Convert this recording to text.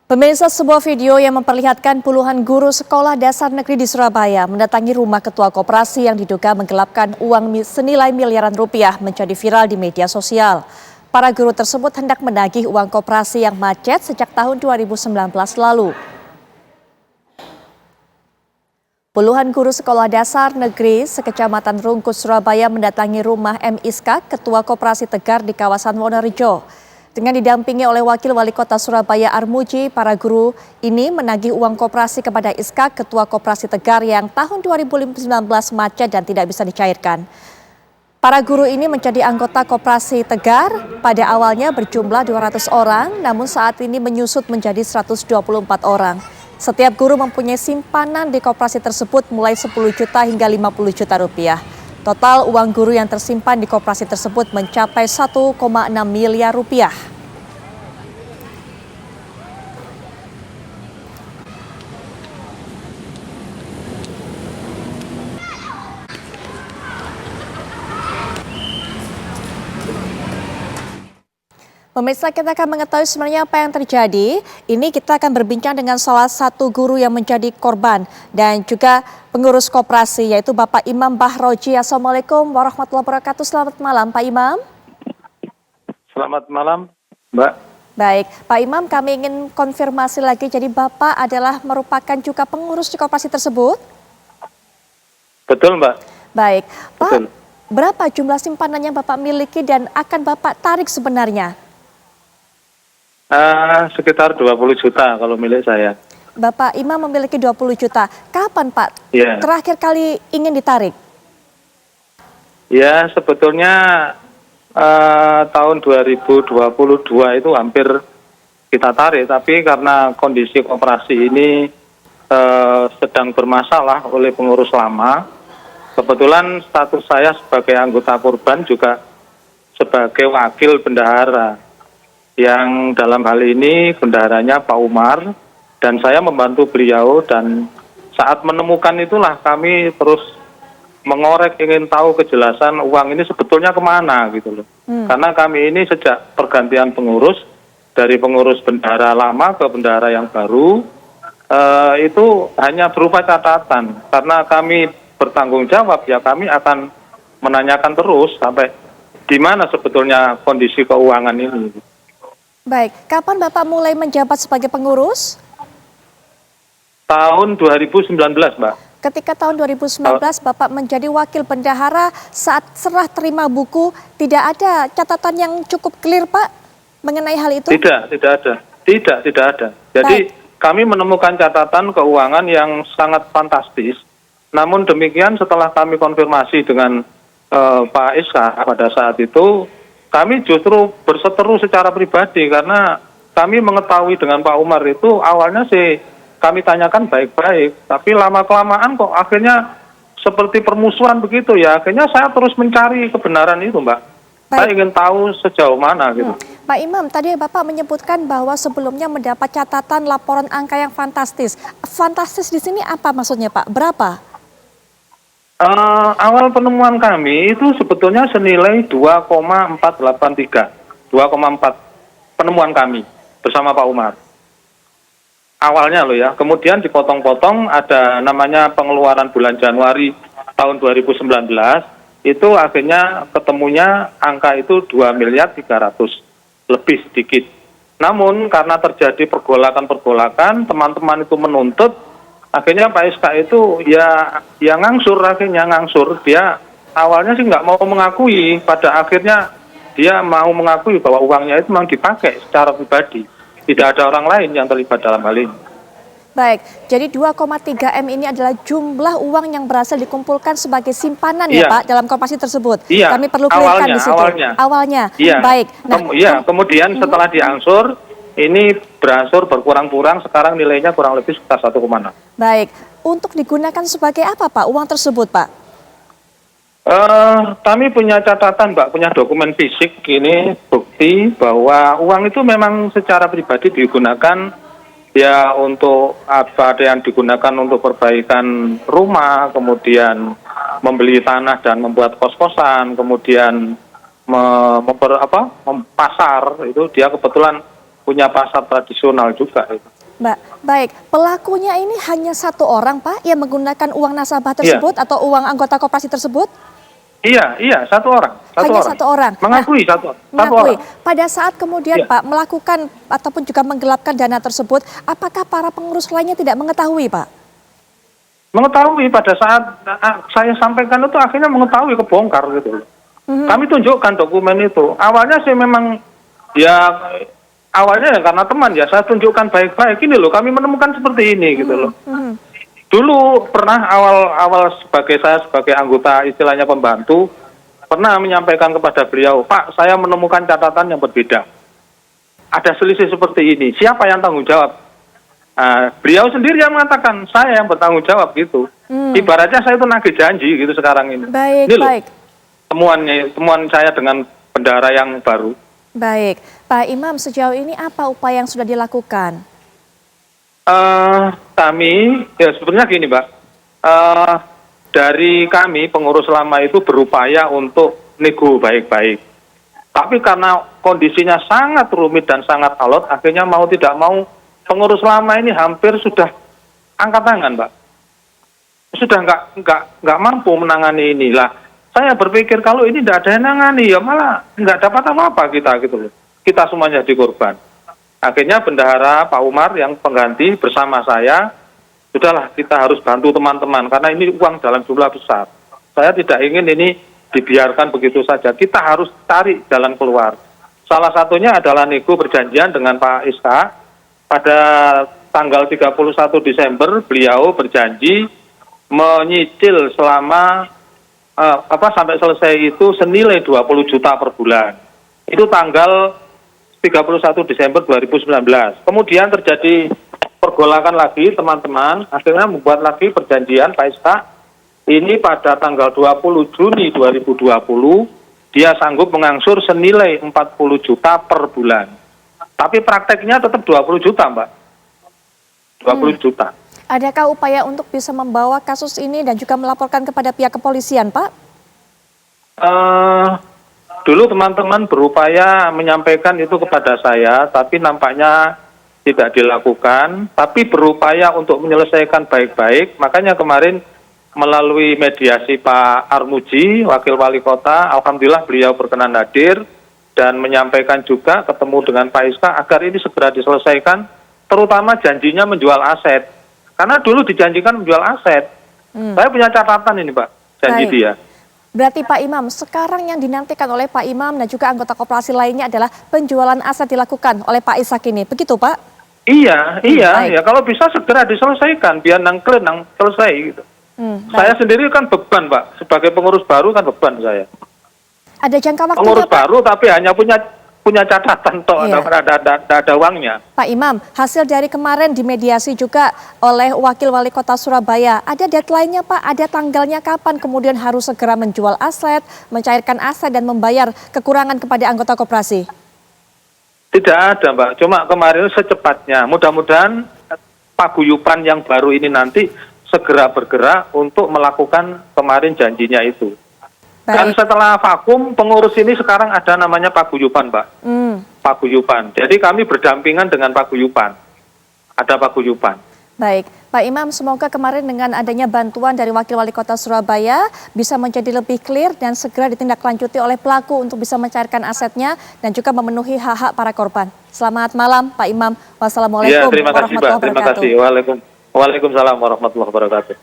Pemirsa, sebuah video yang memperlihatkan puluhan guru sekolah dasar negeri di Surabaya mendatangi rumah ketua koperasi yang diduga menggelapkan uang senilai miliaran rupiah menjadi viral di media sosial. Para guru tersebut hendak menagih uang koperasi yang macet sejak tahun 2019 lalu. Puluhan guru sekolah dasar negeri sekecamatan Rungkut, Surabaya mendatangi rumah M. Iska, ketua koperasi Tegar di kawasan Wonorejo. Dengan didampingi oleh Wakil Wali Kota Surabaya Armuji, para guru ini menagih uang koperasi kepada Iska, ketua koperasi Tegar yang tahun 2019 macet dan tidak bisa dicairkan. Para guru ini menjadi anggota koperasi Tegar, pada awalnya berjumlah 200 orang, namun saat ini menyusut menjadi 124 orang. Setiap guru mempunyai simpanan di koperasi tersebut mulai 10 juta hingga 50 juta rupiah. Total uang guru yang tersimpan di koperasi tersebut mencapai 1,6 miliar rupiah. Pemirsa, kita akan mengetahui sebenarnya apa yang terjadi. Ini kita akan berbincang dengan salah satu guru yang menjadi korban dan juga pengurus koperasi, yaitu Bapak Imam Bahroji. Assalamualaikum warahmatullahi wabarakatuh. Selamat malam, Pak Imam. Selamat malam, Mbak. Baik, Pak Imam, kami ingin konfirmasi lagi. Jadi Bapak adalah merupakan juga pengurus di koperasi tersebut? Betul, Mbak. Baik, Pak. Betul. Berapa jumlah simpanan yang Bapak miliki dan akan Bapak tarik sebenarnya? Sekitar 20 juta kalau milik saya. Bapak Imam memiliki 20 juta. Kapan, Pak, Iya. terakhir kali ingin ditarik? Ya, sebetulnya tahun 2022 itu hampir kita tarik, tapi karena kondisi koperasi ini sedang bermasalah oleh pengurus lama, kebetulan status saya sebagai anggota korban juga sebagai wakil bendahara. Yang dalam hal ini bendaharanya Pak Umar, dan saya membantu beliau, dan saat menemukan itulah kami terus mengorek, ingin tahu kejelasan uang ini sebetulnya kemana gitu loh. Karena kami ini sejak pergantian pengurus, dari pengurus bendahara lama ke bendahara yang baru, itu hanya berupa catatan. Karena kami bertanggung jawab, ya kami akan menanyakan terus sampai di mana sebetulnya kondisi keuangan ini. Baik, kapan Bapak mulai menjabat sebagai pengurus? Tahun 2019, Mbak. Ketika tahun 2019 Bapak menjadi wakil bendahara, saat serah terima buku, tidak ada catatan yang cukup clear, Pak, mengenai hal itu? Tidak ada. Tidak ada. Jadi kami menemukan catatan keuangan yang sangat fantastis. Namun demikian setelah kami konfirmasi dengan Pak Iska pada saat itu, kami justru berseteru secara pribadi karena kami mengetahui dengan Pak Umar itu awalnya sih kami tanyakan baik-baik, tapi lama-kelamaan kok akhirnya seperti permusuhan begitu ya. Akhirnya saya terus mencari kebenaran itu, Mbak. Baik. Saya ingin tahu sejauh mana gitu. Pak Imam, tadi Bapak menyebutkan bahwa sebelumnya mendapat catatan laporan angka yang fantastis. Fantastis di sini apa maksudnya, Pak? Berapa? Awal penemuan kami itu sebetulnya senilai 2,483. 2,4 penemuan kami bersama Pak Umar. Awalnya loh ya, kemudian dipotong-potong ada namanya pengeluaran bulan Januari tahun 2019, itu akhirnya ketemunya angka itu 2.300.000, lebih sedikit. Namun karena terjadi pergolakan-pergolakan, teman-teman itu menuntut, akhirnya Pak Iska itu ya ngangsur, dia awalnya sih nggak mau mengakui, pada akhirnya dia mau mengakui bahwa uangnya itu memang dipakai secara pribadi. Tidak ada orang lain yang terlibat dalam hal ini. Baik, jadi 2,3 M ini adalah jumlah uang yang berhasil dikumpulkan sebagai simpanan ya Pak dalam koperasi tersebut. Iya, kami perlu clearkan di situ. Awalnya. Iya. Baik. Kemudian setelah diangsur, ini berangsur berkurang-kurang, sekarang nilainya kurang lebih sekitar 1,6. Baik, untuk digunakan sebagai apa Pak uang tersebut, Pak? Kami punya catatan, Mbak, punya dokumen fisik ini bukti bahwa uang itu memang secara pribadi digunakan ya untuk apa, ada yang digunakan untuk perbaikan rumah, kemudian membeli tanah dan membuat kos-kosan, kemudian pasar itu dia kebetulan punya pasar tradisional juga. Mbak, baik. Pelakunya ini hanya satu orang, Pak, yang menggunakan uang nasabah tersebut atau uang anggota koperasi tersebut? Iya, satu orang. Hanya satu orang. Mengakui satu Mengakui. orang. Pada saat kemudian Pak melakukan ataupun juga menggelapkan dana tersebut, apakah para pengurus lainnya tidak mengetahui, Pak? Mengetahui pada saat saya sampaikan itu akhirnya mengetahui, kebongkar gitu loh. Kami tunjukkan dokumen itu. Awalnya sih memang awalnya karena teman saya tunjukkan baik-baik ini loh, kami menemukan seperti ini gitu loh. Dulu pernah awal saya sebagai anggota istilahnya pembantu pernah menyampaikan kepada beliau, Pak, saya menemukan catatan yang berbeda. Ada selisih seperti ini. Siapa yang tanggung jawab? Beliau sendiri yang mengatakan saya yang bertanggung jawab gitu. Ibaratnya saya itu nagih janji gitu sekarang ini. Baik, ini loh, baik. Temuan saya dengan bendahara yang baru. Baik, Pak Imam, sejauh ini apa upaya yang sudah dilakukan? Kami, ya sebenarnya gini Mbak, dari kami pengurus lama itu berupaya untuk nego baik-baik. Tapi karena kondisinya sangat rumit dan sangat alot, akhirnya mau tidak mau pengurus lama ini hampir sudah angkat tangan Mbak. Sudah nggak mampu menangani inilah. Saya berpikir kalau ini tidak ada yang nangani, ya malah nggak dapat apa-apa kita gitu loh. Kita semuanya jadi korban. Akhirnya bendahara Pak Umar yang pengganti bersama saya, sudahlah kita harus bantu teman-teman karena ini uang dalam jumlah besar. Saya tidak ingin ini dibiarkan begitu saja. Kita harus cari jalan keluar. Salah satunya adalah nego perjanjian dengan Pak Iska. Pada tanggal 31 Desember beliau berjanji menyicil selama sampai selesai itu senilai 20 juta per bulan. Itu tanggal 31 Desember 2019. Kemudian terjadi pergolakan lagi teman-teman, akhirnya membuat lagi perjanjian Pak Iska. Ini pada tanggal 20 Juni 2020, dia sanggup mengangsur senilai 40 juta per bulan. Tapi prakteknya tetap 20 juta, Mbak. 20 juta. Adakah upaya untuk bisa membawa kasus ini dan juga melaporkan kepada pihak kepolisian, Pak? Dulu teman-teman berupaya menyampaikan itu kepada saya, tapi nampaknya tidak dilakukan. Tapi berupaya untuk menyelesaikan baik-baik, makanya kemarin melalui mediasi Pak Armuji, Wakil Wali Kota, alhamdulillah beliau berkenan hadir dan menyampaikan juga ketemu dengan Pak Iska agar ini segera diselesaikan, terutama janjinya menjual aset. Karena dulu dijanjikan menjual aset. Saya punya catatan ini Pak, janji dia. Berarti Pak Imam, sekarang yang dinantikan oleh Pak Imam dan juga anggota koperasi lainnya adalah penjualan aset dilakukan oleh Pak Ishak ini, begitu Pak? Iya, ya kalau bisa segera diselesaikan, biar nang selesai gitu. Saya sendiri kan beban Pak, sebagai pengurus baru kan beban saya. Ada jangka waktunya pengurus Pak? baru tapi hanya punya catatan toh, ada uangnya. Pak Imam, hasil dari kemarin dimediasi juga oleh Wakil Wali Kota Surabaya. Ada deadline-nya Pak, ada tanggalnya kapan kemudian harus segera menjual aset, mencairkan aset dan membayar kekurangan kepada anggota koperasi? Tidak ada Mbak, cuma kemarin secepatnya. Mudah-mudahan paguyuban yang baru ini nanti segera bergerak untuk melakukan kemarin janjinya itu. Dan setelah vakum, pengurus ini sekarang ada namanya paguyuban, Pak. Paguyuban. Jadi kami berdampingan dengan paguyuban. Ada paguyuban. Baik, Pak Imam, semoga kemarin dengan adanya bantuan dari Wakil Wali Kota Surabaya bisa menjadi lebih clear dan segera ditindaklanjuti oleh pelaku untuk bisa mencairkan asetnya dan juga memenuhi hak-hak para korban. Selamat malam, Pak Imam. Wassalamualaikum warahmatullahi wabarakatuh. Terima kasih. Waalaikumsalam warahmatullahi wabarakatuh.